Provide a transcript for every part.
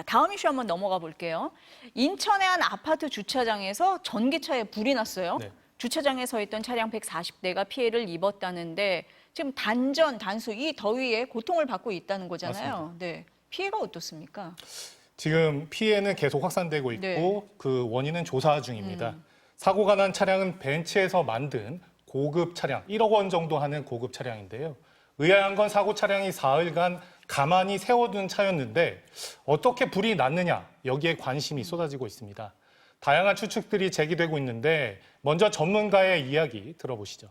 다음 이슈 한번 넘어가 볼게요. 인천의 한 아파트 주차장에서 전기차에 불이 났어요. 네. 주차장에 서 있던 차량 140대가 피해를 입었다는데 지금 단수 이 더위에 고통을 받고 있다는 거잖아요. 맞습니다. 네. 피해가 어떻습니까? 지금 피해는 계속 확산되고 있고 네. 그 원인은 조사 중입니다. 사고가 난 차량은 벤츠에서 만든 고급 차량, 1억 원 정도 하는 고급 차량인데요. 의아한 건 사고 차량이 사흘간 가만히 세워둔 차였는데 어떻게 불이 났느냐, 여기에 관심이 쏟아지고 있습니다. 다양한 추측들이 제기되고 있는데 먼저 전문가의 이야기 들어보시죠.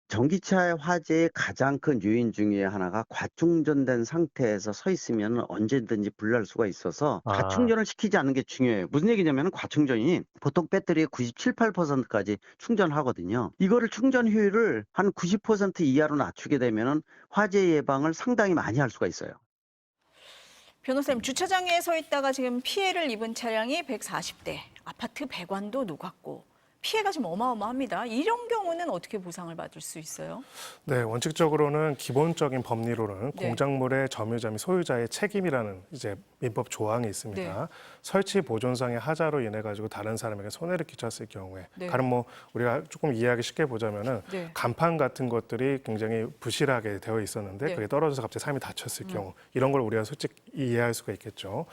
전기차의 화재의 가장 큰 요인 중에 하나가 과충전된 상태에서 서 있으면 언제든지 불날 수가 있어서 과충전을 시키지 않는 게 중요해요. 무슨 얘기냐면 과충전이 보통 배터리의 97, 8%까지 충전하거든요. 이거를 충전 효율을 한 90% 이하로 낮추게 되면 화재 예방을 상당히 많이 할 수가 있어요. 변호사님, 주차장에 서 있다가 지금 피해를 입은 차량이 140대, 아파트 배관도 녹았고 피해가 좀 어마어마합니다. 이런 경우는 어떻게 보상을 받을 수 있어요? 네, 원칙적으로는 기본적인 법리로는 네. 공작물의 점유자 및 소유자의 책임이라는 이제 민법 조항이 있습니다. 네. 설치 보존상의 하자로 인해 가지고 다른 사람에게 손해를 끼쳤을 경우에, 네. 가령 뭐 우리가 조금 이해하기 쉽게 보자면은 네. 간판 같은 것들이 굉장히 부실하게 되어 있었는데 네. 그게 떨어져서 갑자기 사람이 다쳤을 경우 이런 걸 우리가 솔직히 이해할 수가 있겠죠.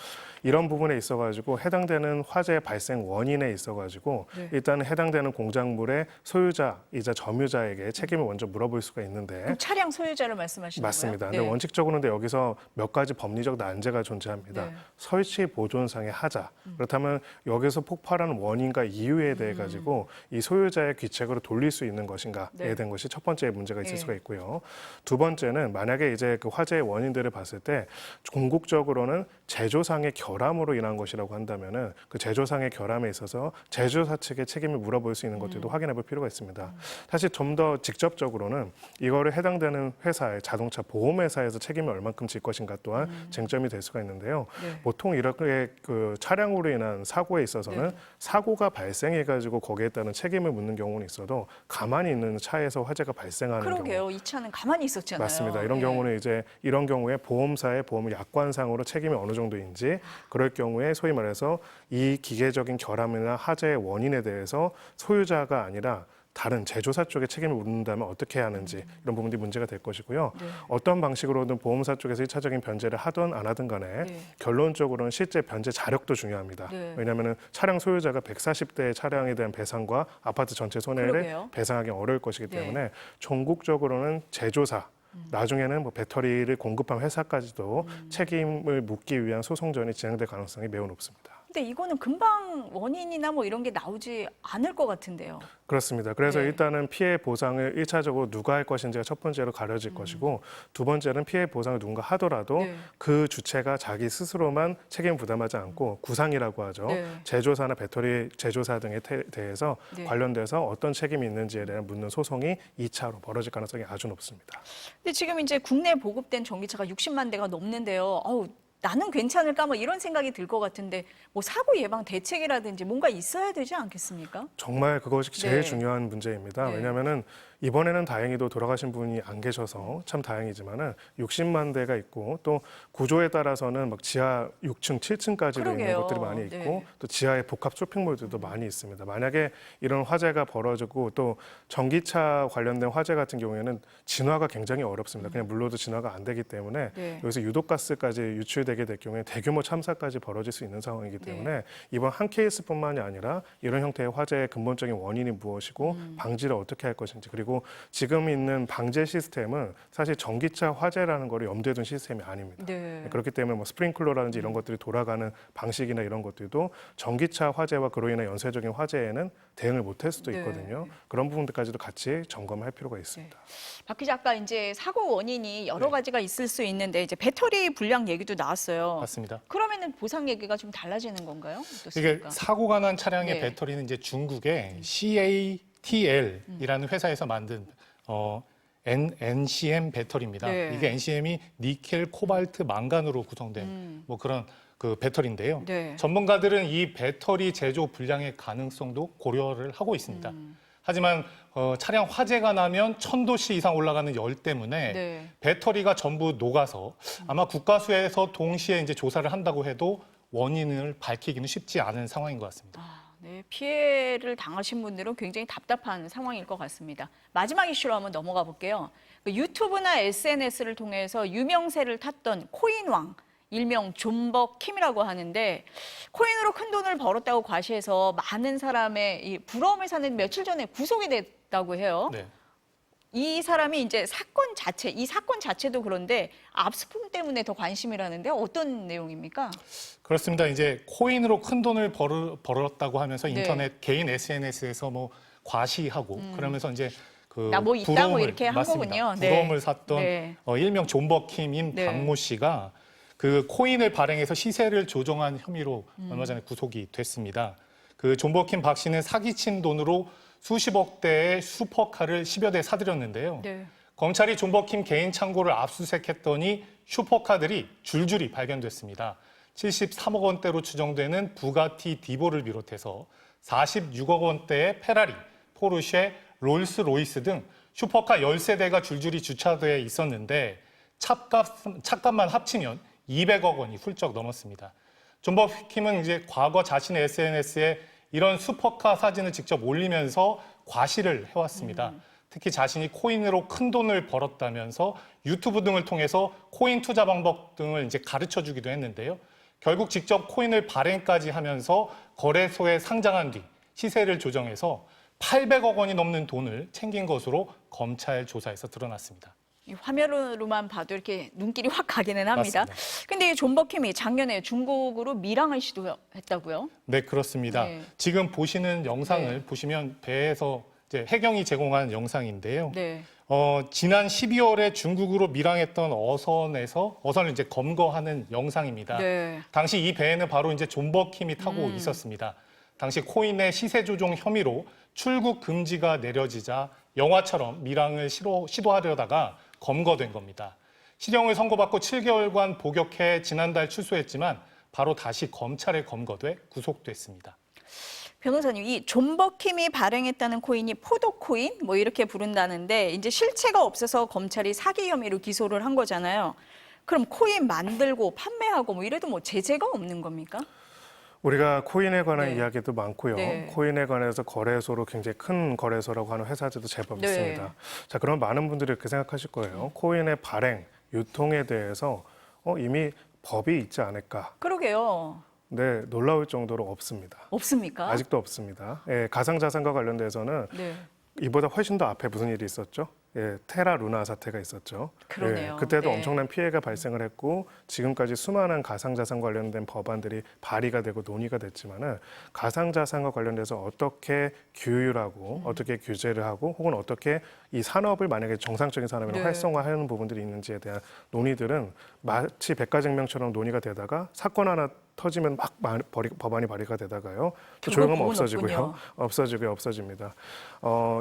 이런 부분에 있어 가지고 해당되는 화재 발생 원인에 있어 가지고 네. 일단 해당되는 공작물의 소유자이자 점유자에게 책임을 먼저 물어볼 수가 있는데 그럼 차량 소유자를 말씀하시는 맞습니다. 거예요? 근데 원칙적으로는 근데 여기서 몇 가지 법리적 난제가 존재합니다. 네. 설치 보존상의 하자. 그렇다면 여기서 폭발하는 원인과 이유에 대해 가지고 이 소유자의 귀책으로 돌릴 수 있는 것인가에 네. 대한 것이 첫 번째 문제가 있을 네. 수가 있고요. 두 번째는 만약에 이제 그 화재의 원인들을 봤을 때 궁극적으로는 제조상의 결함으로 인한 것이라고 한다면은 그 제조상의 결함에 있어서 제조사 측의 책임을 물어볼 수 있는 것들도 확인해 볼 필요가 있습니다. 사실 좀 더 직접적으로는 이거를 해당되는 회사의 자동차 보험회사에서 책임을 얼만큼 질 것인가 또한 쟁점이 될 수가 있는데요. 네. 보통 이렇게 그 차량으로 인한 사고에 있어서는 네. 사고가 발생해가지고 거기에 따른 책임을 묻는 경우는 있어도 가만히 있는 차에서 화재가 발생하는 경우. 그러게요. 이 차는 가만히 있었잖아요. 맞습니다. 이런 예. 경우는 이제 이런 경우에 보험사의 보험 약관상으로 책임이 어느 정도인지 그럴 경우에 소위 말해서 이 기계적인 결함이나 화재의 원인에 대해서 소유자가 아니라 다른 제조사 쪽에 책임을 묻는다면 어떻게 해야 하는지 이런 부분들이 문제가 될 것이고요. 네. 어떤 방식으로든 보험사 쪽에서 1차적인 변제를 하든 안 하든 간에 네. 결론적으로는 실제 변제 자력도 중요합니다. 네. 왜냐하면 차량 소유자가 140대 차량에 대한 배상과 아파트 전체 손해를 그러게요. 배상하기 어려울 것이기 네. 때문에 전국적으로는 제조사 나중에는 뭐 배터리를 공급한 회사까지도 책임을 묻기 위한 소송전이 진행될 가능성이 매우 높습니다. 근데 이거는 금방 원인이나 뭐 이런 게 나오지 않을 것 같은데요. 그렇습니다. 그래서 네. 일단은 피해 보상을 1차적으로 누가 할 것인지가 첫 번째로 가려질 것이고 두 번째는 피해 보상을 누군가 하더라도 네. 그 주체가 자기 스스로만 책임 부담하지 않고 구상이라고 하죠. 네. 제조사나 배터리 제조사 등에 대해서 네. 관련돼서 어떤 책임이 있는지에 대한 묻는 소송이 2차로 벌어질 가능성이 아주 높습니다. 근데 지금 이제 국내 보급된 전기차가 60만 대가 넘는데요. 어우, 나는 괜찮을까 뭐 이런 생각이 들 것 같은데 뭐 사고 예방 대책이라든지 뭔가 있어야 되지 않겠습니까? 정말 그것이 제일 네. 중요한 문제입니다. 네. 왜냐하면은 이번에는 다행히도 돌아가신 분이 안 계셔서 참 다행이지만은 60만 대가 있고 또 구조에 따라서는 막 지하 6층, 7층까지도 있는 그러게요. 곳들이 많이 있고 네. 또 지하에 복합 쇼핑몰들도 많이 있습니다. 만약에 이런 화재가 벌어지고 또 전기차 관련된 화재 같은 경우에는 진화가 굉장히 어렵습니다. 그냥 물로도 진화가 안 되기 때문에 네. 여기서 유독가스까지 유출되게 될 경우에 대규모 참사까지 벌어질 수 있는 상황이기 때문에 네. 이번 한 케이스뿐만이 아니라 이런 형태의 화재의 근본적인 원인이 무엇이고 방지를 어떻게 할 것인지 그리고 지금 있는 방제 시스템은 사실 전기차 화재라는 걸 염두에 둔 시스템이 아닙니다. 네. 그렇기 때문에 뭐 스프링클러라든지 이런 것들이 돌아가는 방식이나 이런 것들도 전기차 화재와 그로 인한 연쇄적인 화재에는 대응을 못할 수도 네. 있거든요. 그런 부분들까지도 같이 점검할 필요가 있습니다. 박 기자, 아까 이제 사고 원인이 여러 가지가 있을 수 있는데 이제 배터리 불량 얘기도 나왔어요. 맞습니다. 그러면은 보상 얘기가 좀 달라지는 건가요? 이게 어떻습니까? 사고가 난 차량의 네. 배터리는 이제 중국의 CATL이라는 회사에서 만든 NCM 배터리입니다. 네. 이게 NCM이 니켈, 코발트, 망간으로 구성된 뭐 그런 그 배터리인데요. 네. 전문가들은 이 배터리 제조 불량의 가능성도 고려를 하고 있습니다. 하지만 차량 화재가 나면 1000도씨 이상 올라가는 열 때문에 네. 배터리가 전부 녹아서 아마 국가수에서 동시에 이제 조사를 한다고 해도 원인을 밝히기는 쉽지 않은 상황인 것 같습니다. 네, 피해를 당하신 분들은 굉장히 답답한 상황일 것 같습니다. 마지막 이슈로 한번 넘어가 볼게요. 유튜브나 SNS를 통해서 유명세를 탔던 코인왕, 일명 존버킴이라고 하는데 코인으로 큰 돈을 벌었다고 과시해서 많은 사람의 이 부러움을 사는 며칠 전에 구속이 됐다고 해요. 네. 이 사람이 이제 이 사건 자체도 그런데 압수품 때문에 더 관심이라는데 어떤 내용입니까? 그렇습니다. 이제 코인으로 큰 돈을 벌었다고 하면서 네. 인터넷 개인 SNS에서 뭐 과시하고 그러면서 이제 그 나 뭐 있다 뭐 부러움을 이렇게 한 맞습니다. 거군요. 네. 부러움을 샀던 네. 일명 존버킴인 네. 박모 씨가 그 코인을 발행해서 시세를 조정한 혐의로 얼마 전에 구속이 됐습니다. 그 존버킴 박 씨는 사기친 돈으로 수십억 대의 슈퍼카를 10여 대 사들였는데요. 네. 검찰이 존버킴 개인 창고를 압수수색했더니 슈퍼카들이 줄줄이 발견됐습니다. 73억 원대로 추정되는 부가티 디보를 비롯해서 46억 원대의 페라리, 포르쉐, 롤스로이스 등 슈퍼카 13대가 줄줄이 주차돼 있었는데 차값만 합치면 200억 원이 훌쩍 넘었습니다. 존버킴은 이제 과거 자신의 SNS에 이런 슈퍼카 사진을 직접 올리면서 과시를 해왔습니다. 특히 자신이 코인으로 큰 돈을 벌었다면서 유튜브 등을 통해서 코인 투자 방법 등을 이제 가르쳐 주기도 했는데요. 결국 직접 코인을 발행까지 하면서 거래소에 상장한 뒤 시세를 조정해서 800억 원이 넘는 돈을 챙긴 것으로 검찰 조사에서 드러났습니다. 이 화면으로만 봐도 이렇게 눈길이 확 가기는 합니다. 맞습니다. 근데 이 존버킴이 작년에 중국으로 밀항을 시도했다고요? 네, 그렇습니다. 네. 지금 보시는 영상을 네. 보시면 배에서 이제 해경이 제공한 영상인데요. 네. 지난 12월에 중국으로 밀항했던 어선을 이제 검거하는 영상입니다. 네. 당시 이 배에는 바로 이제 존버킴이 타고 있었습니다. 당시 코인의 시세 조종 혐의로 출국 금지가 내려지자 영화처럼 밀항을 시도하려다가 검거된 겁니다. 실형을 선고받고 7개월간 복역해 지난달 출소했지만 바로 다시 검찰에 검거돼 구속됐습니다. 변호사님, 이 존버킴이 발행했다는 코인이 포도코인 뭐 이렇게 부른다는데 이제 실체가 없어서 검찰이 사기 혐의로 기소를 한 거잖아요. 그럼 코인 만들고 판매하고 뭐 이래도 뭐 제재가 없는 겁니까? 우리가 코인에 관한 네. 이야기도 많고요. 네. 코인에 관해서 거래소로 굉장히 큰 거래소라고 하는 회사들도 제법 네. 있습니다. 자, 그럼 많은 분들이 이렇게 생각하실 거예요. 코인의 발행, 유통에 대해서 이미 법이 있지 않을까. 그러게요. 네, 놀라울 정도로 없습니다. 없습니까? 아직도 없습니다. 예, 가상자산과 관련돼서는 네. 이보다 훨씬 더 앞에 무슨 일이 있었죠? 예, 테라 루나 사태가 있었죠. 그러네요. 예, 그때도 네. 엄청난 피해가 발생을 했고 지금까지 수많은 가상자산 관련된 법안들이 발의가 되고 논의가 됐지만은 가상자산과 관련돼서 어떻게 규율하고 어떻게 규제를 하고 혹은 어떻게 이 산업을 만약에 정상적인 산업으로 네. 활성화하는 부분들이 있는지에 대한 논의들은 마치 백과쟁명처럼 논의가 되다가 사건 하나 터지면 막 법안이 발의가 되다가요. 또 조용하면 그건 없어지고요. 없어집니다.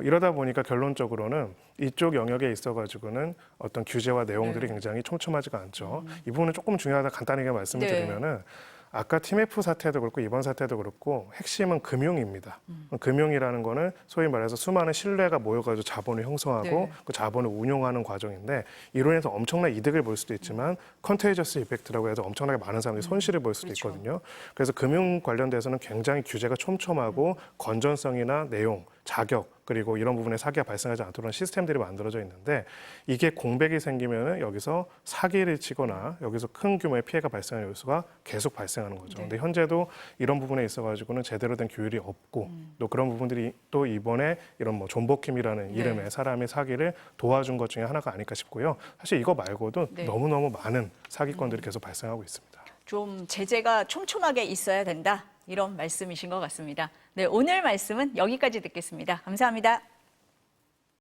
이러다 보니까 결론적으로는 이쪽 영역에 있어가지고는 어떤 규제와 내용들이 네. 굉장히 촘촘하지가 않죠. 이 부분은 조금 중요하다 간단하게 말씀을 네. 드리면은 아까 TMF 사태도 그렇고 이번 사태도 그렇고 핵심은 금융입니다. 금융이라는 거는 소위 말해서 수많은 신뢰가 모여가지고 자본을 형성하고 네. 그 자본을 운용하는 과정인데 이로 인해서 엄청난 이득을 볼 수도 있지만 컨테이저스 이펙트라고 해서 엄청나게 많은 사람들이 손실을 볼 수도 그렇죠. 있거든요. 그래서 금융 관련돼서는 굉장히 규제가 촘촘하고 건전성이나 내용, 자격 그리고 이런 부분에 사기가 발생하지 않도록 시스템들이 만들어져 있는데 이게 공백이 생기면은 여기서 사기를 치거나 여기서 큰 규모의 피해가 발생하는 요소가 계속 발생하는 거죠. 네. 근데 현재도 이런 부분에 있어가지고는 제대로 된 규율이 없고 또 그런 부분들이 또 이번에 이런 뭐 존버킴이라는 네. 이름의 사람의 사기를 도와준 것 중에 하나가 아닐까 싶고요. 사실 이거 말고도 네. 너무너무 많은 사기건들이 계속 발생하고 있습니다. 좀 제재가 촘촘하게 있어야 된다. 이런 말씀이신 것 같습니다. 네, 오늘 말씀은 여기까지 듣겠습니다. 감사합니다.